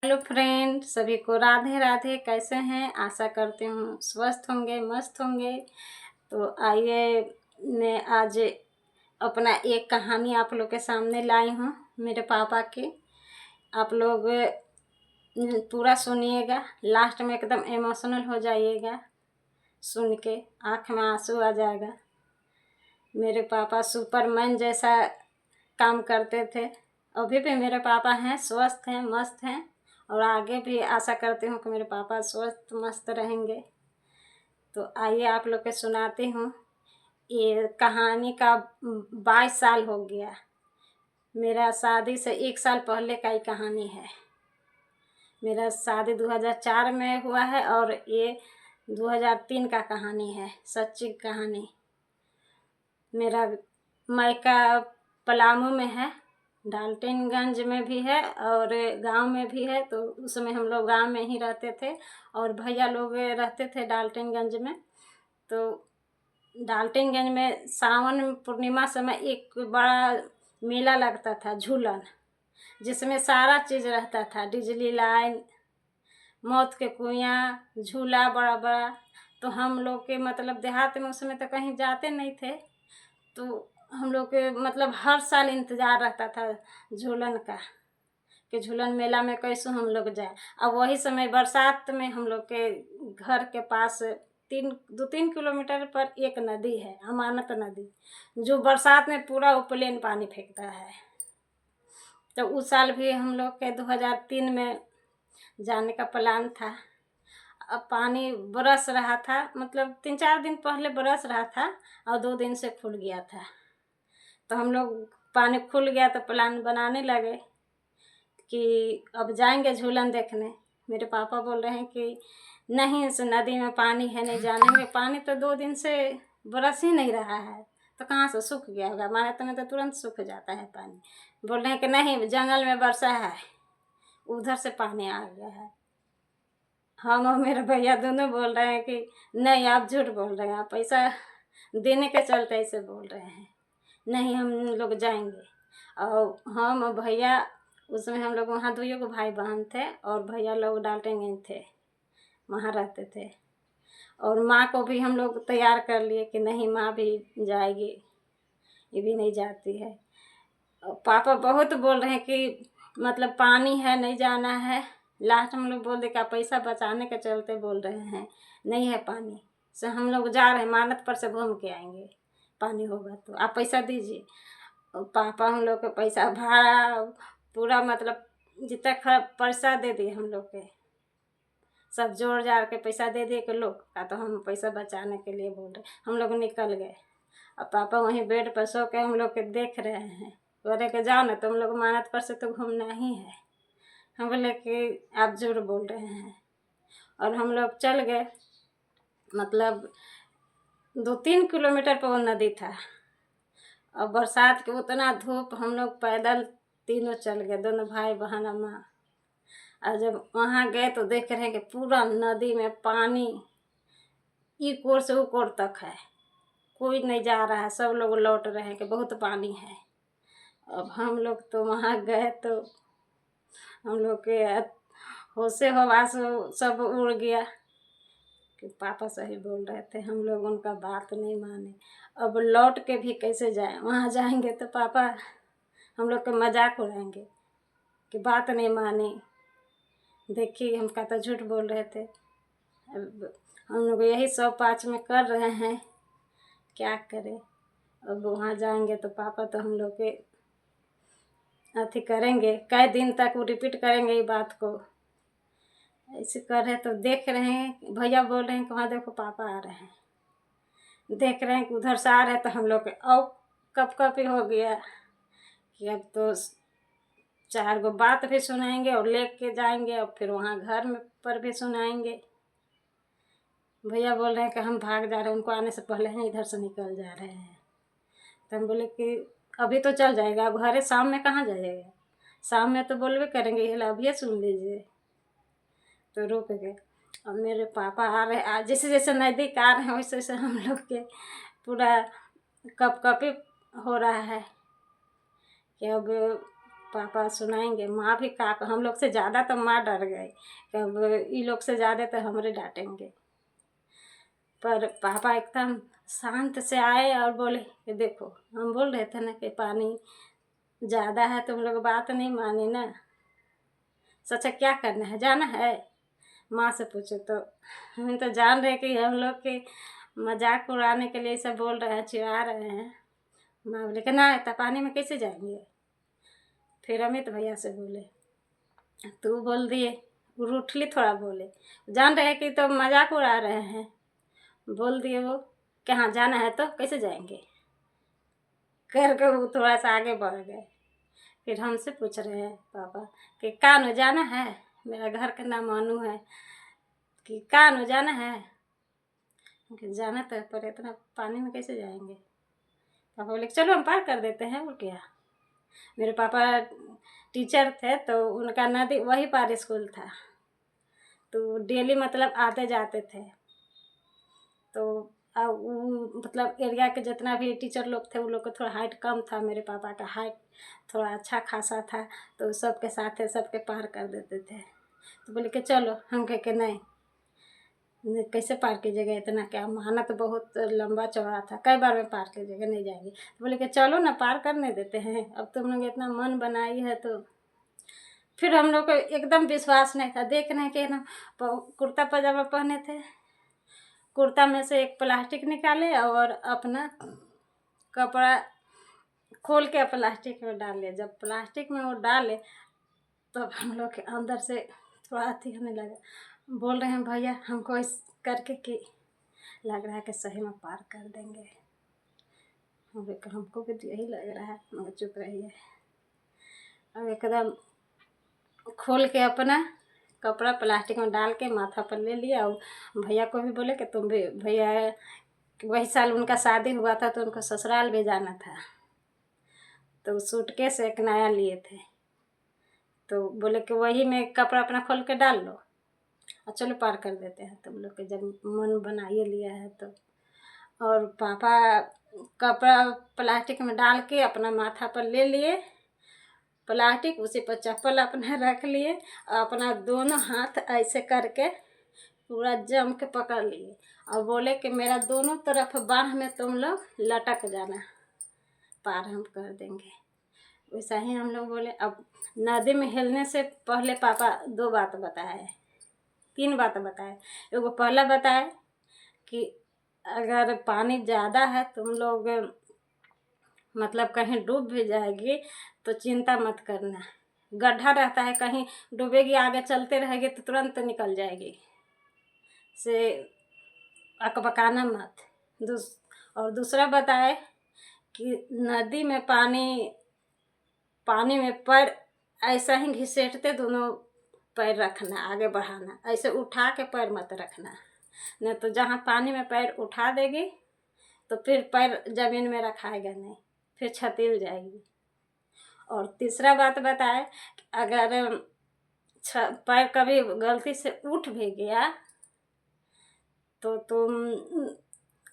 Hello friend, सभी को राधे राधे। कैसे हैं? आशा करती हूँ स्वस्थ होंगे, मस्त होंगे। तो आइए, मैं आज अपना एक कहानी आप लोग के सामने लाई हूँ, मेरे पापा की। आप लोग पूरा सुनिएगा, लास्ट में एकदम इमोशनल हो जाइएगा सुन के, आँख में आंसू आ जाएगा। मेरे पापा सुपरमैन जैसा काम करते थे। अभी भी मेरे पापा हैं, स्वस्थ हैं, मस्त हैं, और आगे भी आशा करती हूँ कि मेरे पापा स्वस्थ मस्त रहेंगे। तो आइए आप लोग के सुनाती हूँ। ये कहानी का 22 साल हो गया, मेरा शादी से 1 साल पहले का ही कहानी है। मेरा शादी 2004 में हुआ है और ये 2003 का कहानी है, सच्ची कहानी। मेरा मायका पलामू में है, डाल्टनगंज में भी है और गांव में भी है। तो उस समय हम लोग गांव में ही रहते थे और भैया लोग रहते थे डाल्टनगंज में। तो डाल्टनगंज में सावन पूर्णिमा समय एक बड़ा मेला लगता था, झूलन, जिसमें सारा चीज़ रहता था, डिजली लाइन, मौत के कुइयाँ, झूला बड़ा बड़ा। तो हम लोग के मतलब देहात में उस समय तो कहीं जाते नहीं थे, तो हम लोग के मतलब हर साल इंतज़ार रहता था झूलन का, कि झूलन मेला में कैसे हम लोग जाए। अब वही समय बरसात में हम लोग के घर के पास 2-3 किलोमीटर पर एक नदी है, अमानत नदी, जो बरसात में पूरा उपलेन पानी फेंकता है। तो उस साल भी हम लोग के 2003 में जाने का प्लान था। अब पानी बरस रहा था, मतलब 3-4 दिन पहले बरस रहा था और 2 दिन से खुल गया था। तो हम लोग, पानी खुल गया तो प्लान बनाने लगे कि अब जाएंगे झूलन देखने। मेरे पापा बोल रहे हैं कि नहीं, इस नदी में पानी है, नहीं जानेंगे। पानी तो 2 दिन से बरस ही नहीं रहा है, तो कहाँ से सूख गया होगा? हमारे तो में तो तुरंत सूख जाता है पानी। बोल रहे हैं कि नहीं, जंगल में बरसा है, उधर से पानी आ गया है। हम और मेरे भैया दोनों बोल रहे हैं कि नहीं, आप झूठ बोल रहे हैं, आप पैसा देने के चलते ऐसे बोल रहे हैं, नहीं हम लोग जाएंगे। और हम और भैया, उसमें हम लोग वहाँ 2 भाई बहन थे और भैया लोग डाल्टनगंज थे, वहाँ रहते थे। और माँ को भी हम लोग तैयार कर लिए कि नहीं, माँ भी जाएगी, ये भी नहीं जाती है। और पापा बहुत बोल रहे हैं कि मतलब पानी है, नहीं जाना है। लास्ट हम लोग बोल दे कि पैसा बचाने के चलते बोल रहे हैं नहीं है पानी, से हम लोग जा रहे हैं, मानत पर से घूम के आएंगे, पानी होगा तो आप पैसा दीजिए। और पापा हम लोग के पैसा भाड़ा पूरा मतलब जितना खर्च पैसा दे दिए हम लोग के, सब जोड़ जाड़ के पैसा दे दिए कि लोग का, तो हम पैसा बचाने के लिए बोल रहे। हम लोग निकल गए। अब पापा वहीं बेड पर सो के हम लोग के देख रहे हैं, बोले कि जाओ ना, तुम लोग मानत पर से तो घूमना ही है। हम बोले कि आप झूठ बोल रहे हैं। और हम लोग चल गए, मतलब 2-3 किलोमीटर पर वो नदी था। और बरसात के उतना धूप, हम लोग पैदल तीनों चल गए, दोनों भाई बहन और माँ। और जब वहाँ गए तो देख रहे हैं कि पूरा नदी में पानी एक ओर से उस ओर तक है, कोई नहीं जा रहा है, सब लोग लौट रहे हैं कि बहुत पानी है। अब हम लोग तो वहाँ गए तो हम लोग के होशे हवास सब उड़ गया कि पापा सही बोल रहे थे, हम लोग उनका बात नहीं माने। अब लौट के भी कैसे जाएं? वहाँ जाएंगे तो पापा हम लोग के मजाक उड़ाएंगे कि बात नहीं मानी, देखिए हम का तो झूठ बोल रहे थे। अब हम लोग यही 105 में कर रहे हैं, क्या करें? अब वहाँ जाएंगे तो पापा तो हम लोग के अथी करेंगे, कई दिन तक वो रिपीट करेंगे ये बात को। ऐसे कर रहे तो देख रहे हैं, भैया बोल रहे हैं कि वहाँ देखो पापा आ रहे हैं, देख रहे हैं कि उधर से आ रहे हैं। तो हम लोग के और कप ही हो गया कि अब तो 4 गो बात भी सुनाएंगे और लेके जाएंगे और फिर वहाँ घर में पर भी सुनाएंगे। भैया बोल रहे हैं कि हम भाग जा रहे हैं, उनको आने से पहले ही इधर से निकल जा रहे हैं। तो हम बोले कि अभी तो चल जाएगा, अब घरे शाम में कहाँ जाइएगा? शाम में तो बोलबे करेंगे, ये अभी सुन लीजिए। तो रुक गए। अब मेरे पापा आ रहे, जैसे जैसे नज़दीक आ रहे हैं वैसे वैसे हम लोग के पूरा कप ही हो रहा है कि अब पापा सुनाएंगे, माँ भी का हम लोग से ज़्यादा तो माँ डर गए, अब ये लोग से ज़्यादा तो हमरे डांटेंगे। पर पापा एकदम शांत से आए और बोले कि देखो, हम बोल रहे थे ना कि पानी ज़्यादा है, तुम लोग बात नहीं माने ना, सोचा क्या करना है, जाना है। माँ से पूछे तो हम तो जान रहे कि हम लोग के मजाक उड़ाने के लिए सब बोल रहे हैं, चिढ़ा रहे हैं। माँ बोले कि ना, इतना पानी में कैसे जाएंगे। फिर अमित भैया से बोले, तू बोल दिए, रूठली थोड़ा बोले, जान रहे कि तो मजाक उड़ा रहे हैं, बोल दिए वो कि हाँ जाना है तो कैसे जाएंगे, करके वो थोड़ा सा आगे बढ़ गए। फिर हमसे पूछ रहे हैं पापा कि कानू जाना है, मेरा घर का नाम अनु है, कि कानू जाना है, कि जाना तो है पर इतना पानी में कैसे जाएंगे। पापा बोले चलो हम पार कर देते हैं, और क्या। मेरे पापा टीचर थे तो उनका नदी वही पार स्कूल था, तो डेली मतलब आते जाते थे। तो वो मतलब एरिया के जितना भी टीचर लोग थे, उन लोग को थोड़ा हाइट कम था, मेरे पापा का हाइट थोड़ा अच्छा खासा था, तो सबके साथ सबके पार कर देते थे। तो बोले कि चलो, हम कहे कि नहीं, कैसे पार कीजिएगा, इतना क्या, महाना तो बहुत लंबा चौड़ा था, कई बार में पार कीजिएगा, नहीं जाएंगे। तो बोले कि चलो ना, पार करने देते हैं, अब तुम लोग इतना मन बनाई है। तो फिर हम लोग को एकदम विश्वास नहीं था, देख रहे कि ना कुर्ता पजामा पहने थे, कुर्ता में से एक प्लास्टिक निकाले और अपना कपड़ा खोल के प्लास्टिक में डाल लिया। जब प्लास्टिक में वो डाले तब हम लोग के अंदर से थोड़ा अथी होने लगा, बोल रहे हैं भैया हमको इस करके कि लग रहा है कि सही में पार कर देंगे। हमको भी यही लग रहा है, मगर चुप रहिए। अब एकदम खोल के अपना कपड़ा प्लास्टिक में डाल के माथा पर ले लिया, और भैया को भी बोले कि तुम भी, भैया वही साल उनका शादी हुआ था तो उनको ससुराल भी जाना था, तो सूटकेस एक नया लिए थे, तो बोले कि वही में कपड़ा अपना खोल के डाल लो और चलो पार कर देते हैं, तुम लोग के जब मन बनाइए लिया है तो। और पापा कपड़ा प्लास्टिक में डाल के अपना माथा पर ले लिए प्लास्टिक, उसी पर चप्पल अपना रख लिए और अपना दोनों हाथ ऐसे करके पूरा जम के पकड़ लिए और बोले कि मेरा दोनों तरफ बाँह में तुम लोग लटक जाना, पार हम कर देंगे। वैसा ही हम लोग बोले। अब नदी में हिलने से पहले पापा 2 बात बताए, 3 बात बताए। एगो पहला बताए कि अगर पानी ज़्यादा है, तुम लोग मतलब कहीं डूब भी जाएगी तो चिंता मत करना, गड्ढा रहता है, कहीं डूबेगी, आगे चलते रहेगी तो तुरंत निकल जाएगी, से अकबकाना मत। और दूसरा बताए कि नदी में पानी में पैर ऐसा ही घिसेटते दोनों पैर रखना, आगे बढ़ाना, ऐसे उठा के पैर मत रखना, नहीं तो जहाँ पानी में पैर उठा देगी तो फिर पैर ज़मीन में रखाएगा नहीं, फिर छतील जाएगी। और तीसरा बात बताए कि अगर पैर कभी गलती से उठ भी गया तो तुम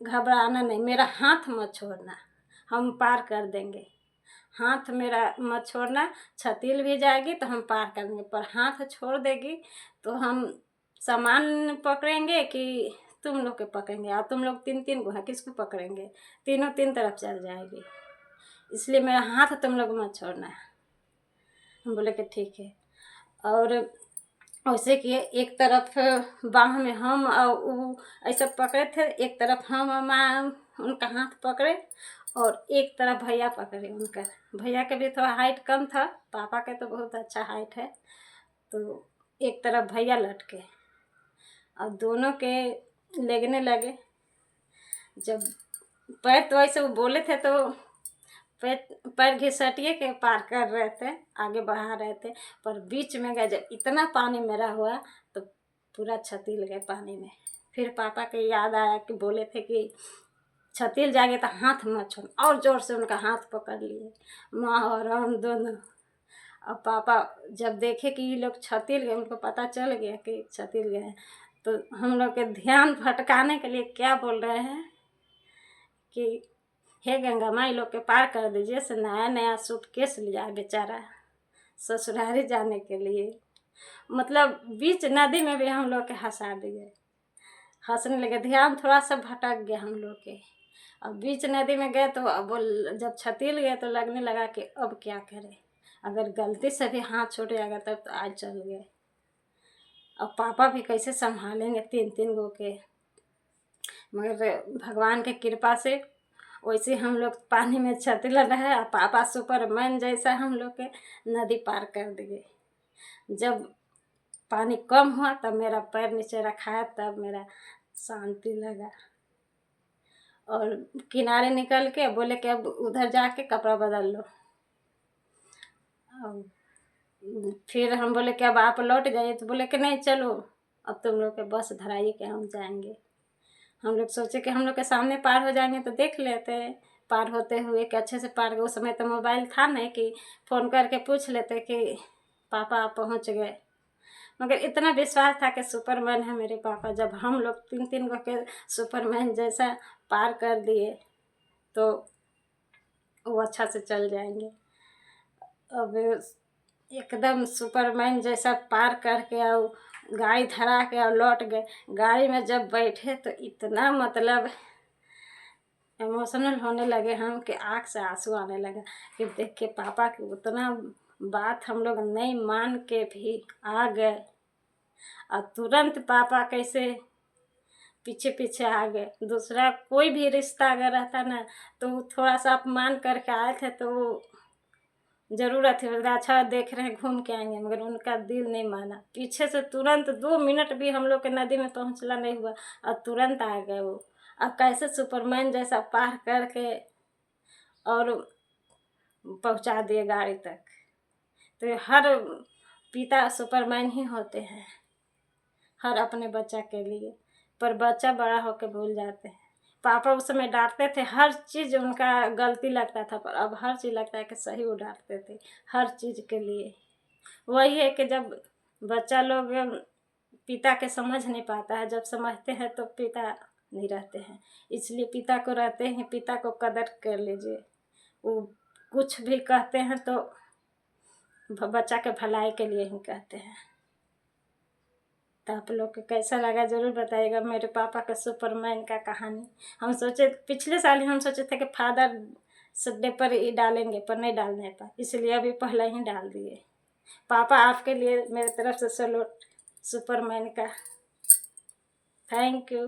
घबराना नहीं, मेरा हाथ मत छोड़ना, हम पार कर देंगे। हाथ मेरा मत छोड़ना, छतील भी जाएगी तो हम पार कर देंगे, पर हाथ छोड़ देगी तो हम सामान पकड़ेंगे कि तुम लोग के पकड़ेंगे, और तुम लोग 3-3 को है, किसको पकड़ेंगे, तीनों 3 तरफ चल जाएगी, इसलिए मेरा हाथ तुम लोग मत छोड़ना। हम बोले कि ठीक है। और वैसे कि एक तरफ बाँह में हम और वो ऐसा पकड़े थे, एक तरफ हम उनका हाथ पकड़े और एक तरफ भैया पकड़े उनका। भैया के भी थोड़ा हाइट कम था, पापा के तो बहुत अच्छा हाइट है, तो एक तरफ भैया लटके और दोनों के लगने लगे। जब पैर तो ऐसे वो बोले थे तो पैर घिसटिए के पार कर रहे थे, आगे बढ़ा रहे थे, पर बीच में गए जब इतना पानी मेरा हुआ तो पूरा छतील गए पानी में। फिर पापा के याद आया कि बोले थे कि छतील जाएंगे तो हाथ मत छोड़, और ज़ोर से उनका हाथ पकड़ लिए, माँ और हम दोनों। अब पापा जब देखे कि ये लोग छतील गए, उनको पता चल गया कि छतील गए, तो हम लोग के ध्यान भटकाने के लिए क्या बोल रहे हैं कि हे गंगा माँ, ये लोग के पार कर दीजिए, से नया नया सूटकेस लिया बेचारा, ससुरारी जाने के लिए। मतलब बीच नदी में भी हम लोग के हंसा दिए, हंसने लगे, ध्यान थोड़ा सा भटक गया हम लोग के। अब बीच नदी में गए तो अब जब छतील गए तो लगने लगा कि अब क्या करें, अगर गलती से भी हाथ छूट जाएगा तब तो आज चल गए। अब पापा भी कैसे संभालेंगे 3-3 गो के। मगर भगवान के कृपा से वैसे हम लोग पानी में छतील रहे और पापा सुपरमैन जैसा हम लोग के नदी पार कर दिए। जब पानी कम हुआ तब मेरा पैर नीचे रखाया, तब मेरा शांति लगा। और किनारे निकल के बोले कि अब उधर जाके कपड़ा बदल लो। फिर हम बोले कि अब आप लौट जाइए, तो बोले कि नहीं चलो अब तुम लोग के बस धराइए कि हम जाएंगे। हम लोग सोचे कि हम लोग के सामने पार हो जाएंगे तो देख लेते पार होते हुए कि अच्छे से पार। उस समय तो मोबाइल था नहीं कि फ़ोन करके पूछ लेते कि पापा आप पहुँच गए। मगर इतना विश्वास था कि सुपरमैन है मेरे पापा। जब हम लोग 3-3 गो के सुपरमैन जैसा पार कर दिए तो वो अच्छा से चल जाएंगे। अब एकदम सुपरमैन जैसा पार करके और गाड़ी धरा के और लौट गए। गाड़ी में जब बैठे तो इतना मतलब इमोशनल होने लगे हम कि आँख से आंसू आने लगा कि देख के पापा की उतना बात हम लोग नहीं मान के भी आ गए। और तुरंत पापा कैसे पीछे पीछे आ गए। दूसरा कोई भी रिश्ता अगर रहता ना तो वो थोड़ा सा अपमान करके आए थे तो ज़रूरत थी, अच्छा देख रहे हैं घूम के आएंगे, मगर उनका दिल नहीं माना। पीछे से तुरंत 2 मिनट भी हम लोग के नदी में पहुंचना नहीं हुआ और तुरंत आ गए वो। अब कैसे सुपरमैन जैसा पार करके और पहुंचा दिए गाड़ी तक। तो हर पिता सुपरमैन ही होते हैं हर अपने बच्चा के लिए, पर बच्चा बड़ा होकर भूल जाते हैं। पापा उस समय डांटते थे, हर चीज़ उनका गलती लगता था, पर अब हर चीज़ लगता है कि सही वो डांटते थे हर चीज़ के लिए। वही है कि जब बच्चा लोग पिता के समझ नहीं पाता है, जब समझते हैं तो पिता नहीं रहते हैं। इसलिए पिता को रहते हैं, पिता को कदर कर लीजिए। वो कुछ भी कहते हैं तो बच्चा के भलाई के लिए ही कहते हैं। तो आप लोग को कैसा लगा ज़रूर बताइएगा मेरे पापा का सुपरमैन का कहानी। हम सोचे पिछले साल ही हम सोचे थे कि फादर्स डे पर ही डालेंगे, पर नहीं डालने पाए, इसलिए अभी पहले ही डाल दिए। पापा आपके लिए मेरे तरफ से सैल्यूट सुपरमैन का। Thank you.